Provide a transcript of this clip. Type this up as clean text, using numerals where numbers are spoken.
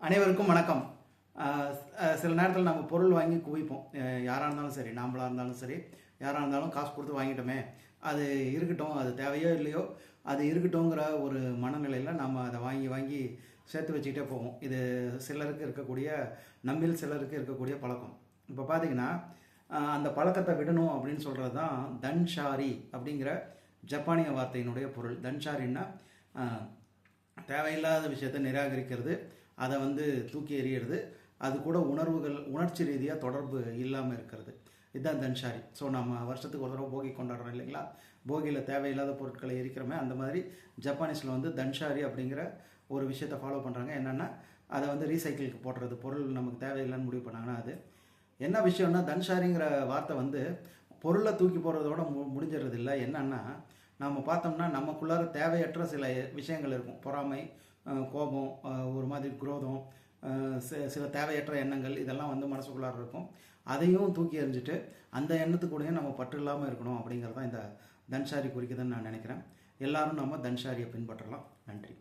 அனைவருக்கும் வணக்கம். சில நேரத்தில் நம்ம பொருள் வாங்கி குவிப்போம். யாராக இருந்தாலும் சரி, நாம்பளாக இருந்தாலும் சரி, யாராக இருந்தாலும் காசு கொடுத்து வாங்கிட்டோமே, அது இருக்கட்டும், அது தேவையோ இல்லையோ, அது இருக்கட்டும்ங்கிற ஒரு மனநிலையில் நம்ம அதை வாங்கி வாங்கி சேர்த்து வச்சுக்கிட்டே போவோம். இது சிலருக்கு இருக்கக்கூடிய, நம்மில் சிலருக்கு இருக்கக்கூடிய பழக்கம். இப்போ பார்த்தீங்கன்னா, அந்த பழக்கத்தை விடணும் அப்படின்னு சொல்கிறது தான் தன்ஷாரி அப்படிங்கிற ஜப்பானிய வார்த்தையினுடைய பொருள். தன்ஷாரின்னா தேவையில்லாத விஷயத்தை நிராகரிக்கிறது, அதை தூக்கி எறிகிறது, அது கூட உணர்ச்சி ரீதியாக தொடர்பு இல்லாமல் இருக்கிறது. இதுதான் தன்ஷாரி. ஸோ நம்ம வருஷத்துக்கு ஒரு தடவை போகி கொண்டாடுறோம் இல்லைங்களா? போகியில் தேவையில்லாத பொருட்களை எரிக்கிறோமே, அந்த மாதிரி ஜப்பானீஸில் தன்ஷாரி அப்படிங்கிற ஒரு விஷயத்தை ஃபாலோ பண்ணுறாங்க. என்னென்னா அதை ரீசைக்கிளுக்கு போடுறது, பொருள் நமக்கு தேவையில்லைன்னு முடிவு பண்ணாங்கன்னா அது என்ன விஷயம்னா, தன்ஷாரிங்கிற வார்த்தை பொருளை தூக்கி போடுறதோட முடிஞ்சிடறது இல்லை. என்னன்னா நம்ம பார்த்தோம்னா நமக்குள்ளார தேவையற்ற சில விஷயங்கள் இருக்கும். பொறாமை, கோபம், ஒரு மாதிரி குரோதம், சில தேவையற்ற எண்ணங்கள், இதெல்லாம் மனசுக்குள்ளார இருக்கும். அதையும் தூக்கி எறிஞ்சிட்டு அந்த எண்ணத்துக்கூடயும் நம்ம பற்று இல்லாமல் இருக்கணும் அப்படிங்கிறது தான் இந்த தன்ஷாரி குறிக்குதுன்னு நான் நினைக்கிறேன். எல்லாரும் நம்ம தன்ஷாரியை பின்பற்றலாம். நன்றி.